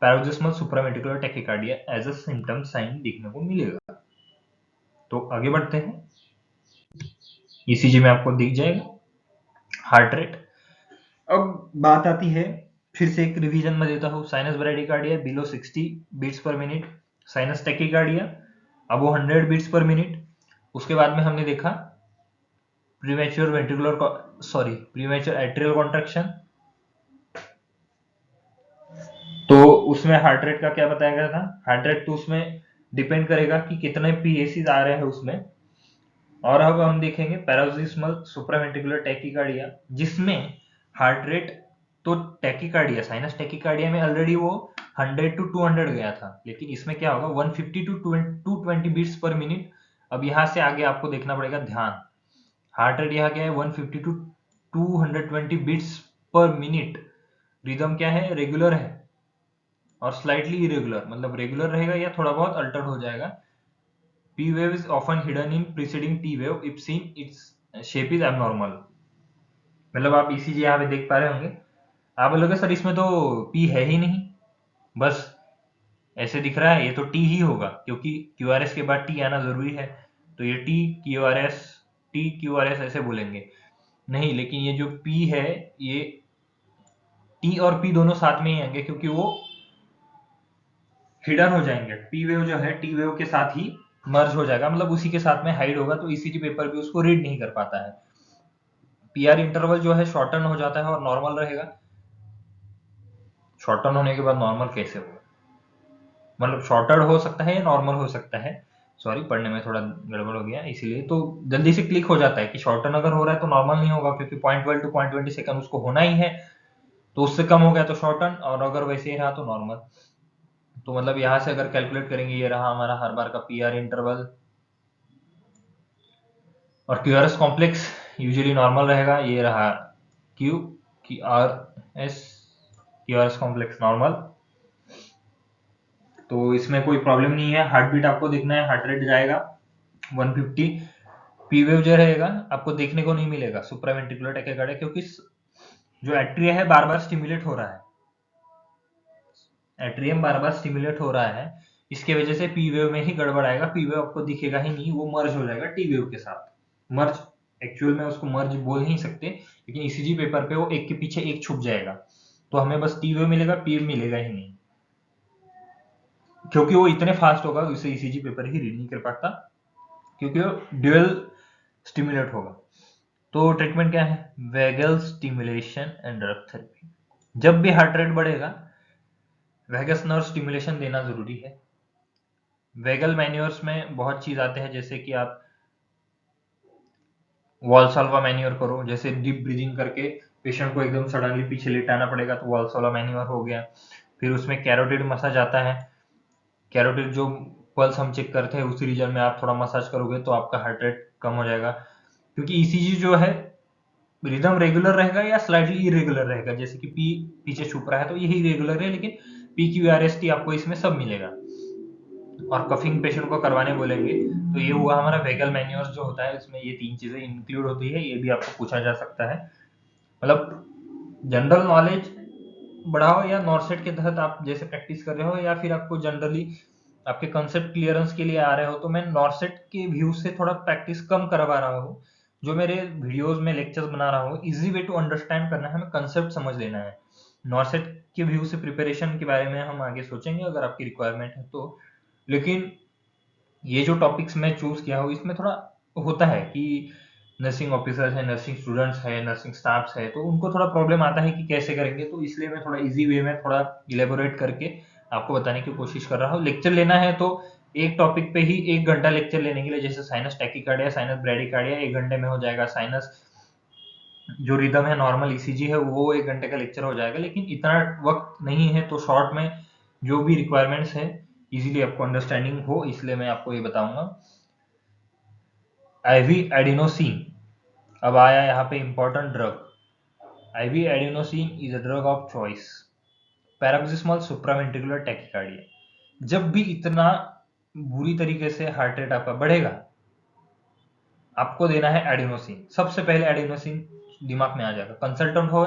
paroxysmal supraventricular tachycardia as a symptom sign देखने को मिलेगा। तो आगे बढ़ते हैं। ईसीजी में आपको दिख जाएगा हार्ट रेट। अब बात आती है, फिर से एक रिवीजन में देता हूँ। साइनस ब्राइडिकार्डिया बिलो 60 बीट्स पर मिनट, साइनस टैकिकार्डिया अब वो 100 बीट्स पर मिनट। उसके बाद में हमने देखा प्रीमेच्योर एट्रियल कॉन्ट्रैक्शन। तो उसमें हार्ट रेट का क्या बताया गया था? हार्ट रेट तो उसमें डिपेंड करेगा कि कितने पीएसी आ रहे हैं उसमें। और अब हम देखेंगे पैरोक्सिस्मल सुप्रावेंट्रिकुलर टैकीकार्डिया, जिसमें हार्ट रेट तो टैकीकार्डिया, साइनस टैकीकार्डिया में ऑलरेडी वो 100 टू 200 गया था, लेकिन इसमें क्या होगा 150 टू 220 बीट्स पर मिनट। अब यहाँ से आगे आपको देखना पड़ेगा ध्यान, हार्ट रेट यहाँ क्या है 150 टू 220 बीट्स पर मिनट। रिदम क्या है? रेगुलर है और स्लाइटली इरेगुलर, मतलब रेगुलर रहेगा या थोड़ा बहुत अल्टर्ड हो जाएगा। P wave is often hidden in preceding T wave if seen its shape is abnormal. मतलब आप ईसीजी यहाँ पे देख पा रहे होंगे, आप बोलोगे सर इसमें तो पी है ही नहीं, बस ऐसे दिख रहा है, ये तो टी ही होगा क्योंकि क्यूआरएस के बाद टी आना जरूरी है, तो ये टी क्यू आर एस ऐसे बोलेंगे। नहीं, लेकिन ये जो पी है, ये टी और पी दोनों साथ में ही आएंगे क्योंकि वो हिडन हो जाएंगे। पी वेव जो है टी वेव के साथ ही मर्ज हो जाएगा, मतलब उसी के साथ में हाइड होगा, तो ईसीजी पेपर भी उसको रीड नहीं कर पाता है। पीआर इंटरवल जो है शॉर्टन हो जाता है और नॉर्मल रहेगा। शॉर्टन होने के बाद नॉर्मल कैसे होगा? मतलब शॉर्टन हो सकता है या नॉर्मल हो सकता है, सॉरी पढ़ने में थोड़ा गड़बड़ हो गया, इसीलिए तो जल्दी से क्लिक हो जाता है कि शॉर्टन अगर हो रहा है तो नॉर्मल नहीं होगा, क्योंकि 0.12 टू 0.20 सेकंड उसको होना ही है, तो उससे कम हो गया तो शॉर्टन, और अगर वैसे ही रहा तो नॉर्मल। तो मतलब यहाँ से अगर कैलकुलेट करेंगे, ये रहा हमारा हर बार का पीआर इंटरवल, और क्यूआरएस कॉम्प्लेक्स यूजुअली नॉर्मल रहेगा, ये रहा क्यूआरएस कॉम्प्लेक्स नॉर्मल। तो इसमें कोई प्रॉब्लम नहीं है। हार्ट बीट आपको देखना है, हार्ट रेट जाएगा 150। पी वेव जो रहेगा आपको देखने को नहीं मिलेगा सुप्रावेंट्रिकुलर टैकीकार्डिया, क्योंकि जो एट्रिया है बार बार स्टिमुलेट हो रहा है, एट्रियम बार बार स्टिमुलेट हो रहा है, इसके वजह से पी वेव में ही गड़बड़ आएगा। पी वेव आपको दिखेगा ही नहीं, वो मर्ज हो जाएगा टी वेव के साथ। मर्ज एक्चुअल में उसको मर्ज बोल नहीं सकते, लेकिन ईसीजी पेपर पे वो एक के पीछे एक छुप जाएगा, तो हमें बस टी वेव मिलेगा, पी वेव मिलेगा ही नहीं, क्योंकि वो इतने फास्ट होगा उसे ईसीजी पेपर ही रीड नहीं कर पाता, क्योंकि वो ड्यूअल स्टिमुलेट होगा। तो ट्रीटमेंट क्या है? Vagal stimulation and drug therapy. जब भी हार्ट रेट बढ़ेगा वेगस नर्व स्टिमुलेशन देना जरूरी है। वेगल मैन्योर्स में बहुत चीज आते हैं, जैसे कि आप वॉल्साल्वा मैन्योर करो, जैसे डीप ब्रीदिंग करके पेशेंट को एकदम सडनली पीछे लेटाना पड़ेगा, तो वॉल्साल्वा मैन्योर हो गया। फिर उसमें कैरोटिड मसाज आता है, कैरोटिड जो पल्स हम चेक करते हैं उसी रीजन में आप थोड़ा मसाज करोगे तो आपका हार्ट रेट कम हो जाएगा, क्योंकि ईसीजी जो है रिदम रेगुलर रहेगा या स्लाइटली इरेगुलर रहेगा, जैसे कि पी पीछे छुप रहा है तो यही रेगुलर है, लेकिन P Q R S T आपको इसमें सब मिलेगा। और कफिंग पेशेंट को करवाने बोलेंगे, तो ये हुआ हमारा वेगल मैन्योर्स जो होता है, इसमें ये तीन चीजें इंक्लूड होती है, ये भी आपको पूछा जा सकता है। मतलब जनरल नॉलेज बढ़ाओ, या नॉर्सेट के तहत आप जैसे प्रैक्टिस कर रहे हो, या फिर आपको जनरली आपके कंसेप्ट क्लियरेंस के लिए आ रहे हो, तो मैं नॉर्सेट के व्यू से थोड़ा प्रैक्टिस कम करवा रहा हूँ। जो मेरे वीडियोस में लेक्चर्स बना रहा हूँ, इजी वे टू अंडरस्टैंड करना है, हमें कंसेप्ट समझ लेना है। नॉर्सेट के व्यू से प्रिपरेशन के बारे में हम आगे सोचेंगे अगर आपकी रिक्वायरमेंट है तो। लेकिन ये जो टॉपिक्स मैं चूज किया हूँ, इसमें थोड़ा होता है कि नर्सिंग ऑफिसर्स है, नर्सिंग स्टूडेंट्स है, नर्सिंग स्टाफ्स है, तो उनको थोड़ा प्रॉब्लम आता है कि कैसे करेंगे, तो इसलिए मैं थोड़ा इजी वे में थोड़ा इलेबोरेट करके आपको बताने की कोशिश कर रहा हूँ। लेक्चर लेना है तो एक टॉपिक पे ही 1 घंटा लेक्चर लेने के लिए, जैसे साइनस टैकीकार्डिया, साइनस ब्रैडीकार्डिया 1 घंटे में हो जाएगा, साइनस जो रिदम है नॉर्मल ईसीजी है वो 1 घंटे का लेक्चर हो जाएगा, लेकिन इतना वक्त नहीं है, तो शॉर्ट में जो भी रिक्वायरमेंट्स है इजीली आपको अंडरस्टैंडिंग हो, इसलिए मैं आपको ये बताऊंगा। आईवी एडिनोसिन, अब आया यहाँ पे important drug. IV adenosine is a drug of choice paroxysmal supraventricular tachycardia. जब भी इतना बुरी तरीके से हार्ट रेट आपका बढ़ेगा, आपको देना है एडिनोसिन। सबसे पहले एडिनोसिन दिमाग में आ जाएगा, कंसल्टेंट हो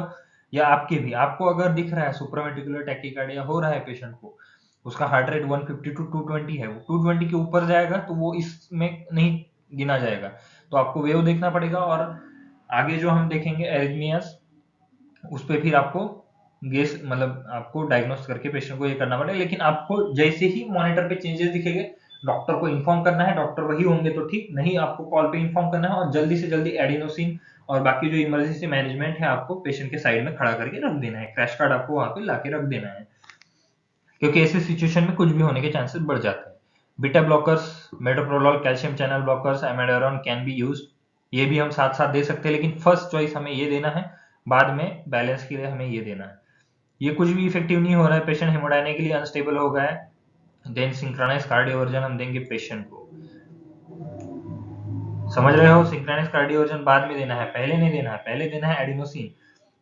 या आपके भी, आपको अगर दिख रहा है सुप्रावेंट्रिकुलर टैकीकार्डिया हो रहा है पेशेंट को, उसका हार्ट रेट 150 टू 220 है, वो 220 के ऊपर जाएगा तो वो इसमें नहीं गिना जाएगा, तो आपको वेव देखना पड़ेगा। और आगे जो हम देखेंगे एरिथमियास, उस पर फिर आपको गेस मतलब आपको डायग्नोस करके पेशेंट को ये करना पड़ेगा, लेकिन आपको जैसे ही मॉनिटर पे चेंजेस दिखेंगे डॉक्टर को इन्फॉर्म करना है, डॉक्टर वही होंगे तो ठीक, नहीं आपको कॉल पे इन्फॉर्म करना है और जल्दी से जल्दी एडिनोसिन और बाकी जो इमरजेंसी मैनेजमेंट है आपको पेशेंट के साइड में खड़ा करके रख देना है, क्रैश कार्ड आपको वहां पे लाके रख देना है, क्योंकि ऐसे सिचुएशन में कुछ भी होने के चांसेस बढ़ जाते हैं। Beta blockers, metoprolol, calcium channel blockers, amiodarone can be used, ये भी हम साथ साथ दे सकते हैं, लेकिन फर्स्ट चॉइस हमें ये देना है, बाद में बैलेंस के लिए हमें ये देना है। ये कुछ भी इफेक्टिव नहीं हो रहा है, पेशेंट हेमोडायनेमिकली अनस्टेबल हो गया है, देन सिंक्रोनाइज कार्डियोवर्जन हम देंगे पेशेंट को। समझ रहे हो, सिंक्रोनाइज कार्डियोवर्जन बाद में देना है, पहले नहीं देना है, पहले देना है एडिनोसिन।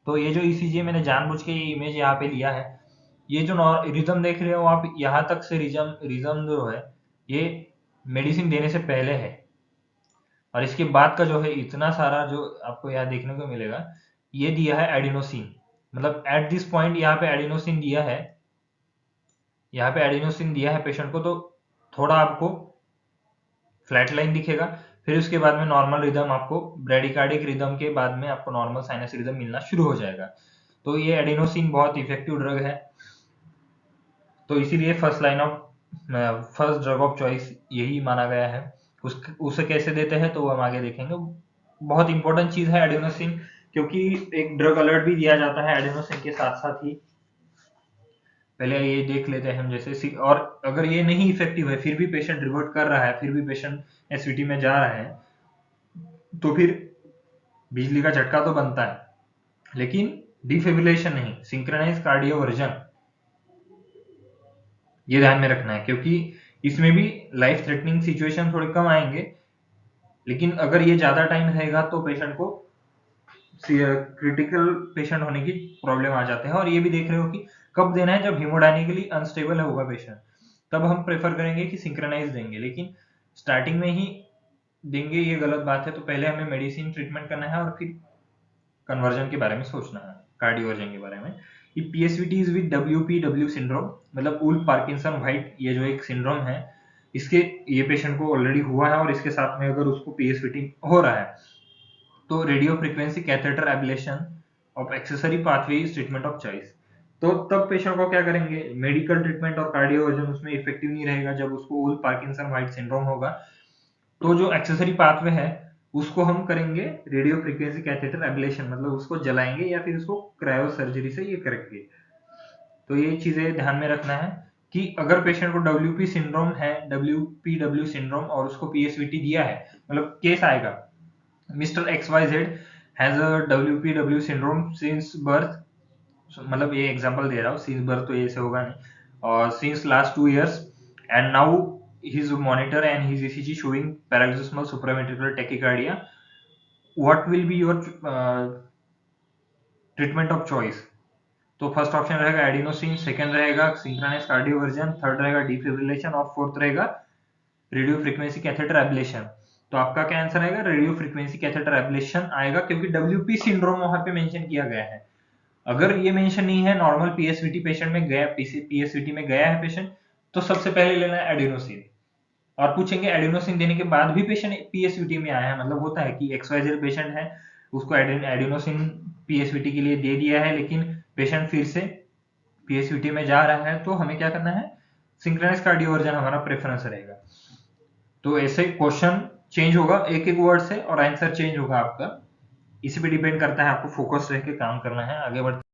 तो ये जो ईसीजी मैंने जानबूझ के ये इमेज यहाँ पे लिया है, ये जो रिदम देख रहे हो आप, यहाँ तक से रिदम रिदम जो है ये मेडिसिन देने से पहले है, और इसके बाद का जो है इतना सारा जो आपको यहाँ देखने को मिलेगा, ये दिया है एडिनोसिन, मतलब एट दिस पॉइंट यहाँ पे एडिनोसिन दिया है, यहाँ पे एडिनोसिन दिया है पेशेंट को, तो थोड़ा आपको फ्लैट लाइन दिखेगा, फिर उसके बाद में नॉर्मल रिदम, आपको ब्रेडिकार्डिक रिदम के बाद में आपको नॉर्मल साइनस रिदम मिलना शुरू हो जाएगा। तो ये एडिनोसिन बहुत इफेक्टिव ड्रग है, तो इसीलिए फर्स्ट ड्रग ऑफ चॉइस यही माना गया है। उसे कैसे देते हैं तो वो हम आगे देखेंगे। बहुत इंपॉर्टेंट चीज है एडिनोसिन, क्योंकि एक ड्रग अलर्ट भी दिया जाता है एडिनोसिन के साथ साथ ही। पहले ये देख लेते हैं हम, जैसे और अगर ये नहीं इफेक्टिव है, फिर भी पेशेंट रिवर्ट कर रहा है, फिर भी पेशेंट एसवीटी में जा रहा है, तो फिर बिजली का झटका तो बनता है, लेकिन डिफिब्रिलेशन नहीं, सिंक्रोनाइज कार्डियोवर्जन, ये ध्यान में रखना है, क्योंकि इसमें भी लाइफ थ्रेटनिंग सिचुएशन थोड़े कम आएंगे, लेकिन अगर ये ज्यादा टाइम रहेगा तो पेशेंट को क्रिटिकल पेशेंट होने की प्रॉब्लम आ जाते हैं। और ये भी देख रहे हो कि कब देना है, जब हीमोडायनेमिकली अनस्टेबल होगा पेशेंट, तब हम प्रेफर करेंगे कि सिंक्रोनाइज देंगे, लेकिन स्टार्टिंग में ही देंगे ये गलत बात है। तो पहले हमें मेडिसिन ट्रीटमेंट करना है और फिर कन्वर्जन के बारे में सोचना है, कार्डियोवर्जन के बारे में। ये पीएसवीटी इज विद डब्ल्यूपीडब्ल्यू सिंड्रोम, मतलब वुल्फ पार्किंसन व्हाइट, ये जो एक सिंड्रोम है, इसके ये पेशेंट को ऑलरेडी हुआ है और इसके साथ में अगर उसको पीएसवीटी हो रहा है तो radio frequency catheter ablation of accessory pathway is treatment of choice. तो तब पेशेंट को क्या करेंगे, मेडिकल ट्रीटमेंट और कार्डियोवर्जन उसमें इफेक्टिव नहीं रहेगा जब उसको वुल्फ पार्किंसन व्हाइट सिंड्रोम होगा। तो जो एक्सेसरी पाथवे है उसको हम करेंगे रेडियो फ्रीक्वेंसी कैथेटर एब्लेशन, मतलब उसको जलाएंगे या फिर उसको क्रायो सर्जरी से ये करेंगे। तो ये चीजें ध्यान में रखना है कि अगर पेशेंट को डब्ल्यूपी सिंड्रोम है, डब्ल्यूपीडब्ल्यू सिंड्रोम, और उसको पीएसवीटी दिया है, मतलब केस आएगा mister XYZ has a WPW syndrome since birth, मतलब ये एग्जांपल दे रहा हूँ, सिंस बर्थ तो ऐसे होगा नहीं, और since last 2 years and now his monitor and his ECG showing paroxysmal supraventricular tachycardia, what will be your treatment of choice? तो फर्स्ट ऑप्शन रहेगा एडिनोसिन, सेकंड रहेगा सिंक्रोनाइज कार्डियोवर्जन, थर्ड रहेगा डिफिब्रिलेशन और फोर्थ रहेगा रेडियो फ्रीक्वेंसी कैथेटर एब्लेशन। तो आपका क्या आंसर आएगा, रेडियो फ्रीक्वेंसी कैथेटर एब्लेशन आएगा, क्योंकि डब्ल्यूपी सिंड्रोम वहां पे मेंशन किया गया है। अगर ये मेंशन नहीं है, नॉर्मल पीएसवीटी पेशेंट में गया, पीएसवीटी में गया है पेशेंट, तो सबसे पहले लेना है एडिनोसिन। और पूछेंगे एडिनोसिन देने के बाद भी पेशेंट पीएसवीटी में आया है, मतलब होता है कि एक्सवाइजेड पेशेंट है, उसको एडिनोसिन पीएसवीटी के लिए दे दिया है, लेकिन पेशेंट फिर से पीएसवीटी में जा रहा है, तो हमें क्या करना है, सिंक्रोनाइज कार्डियोवर्जन हमारा प्रेफरेंस रहेगा। तो ऐसे क्वेश्चन चेंज होगा एक एक वर्ड से और आंसर चेंज होगा आपका, इसी पे डिपेंड करता है, आपको फोकस रह के काम करना है। आगे बढ़ते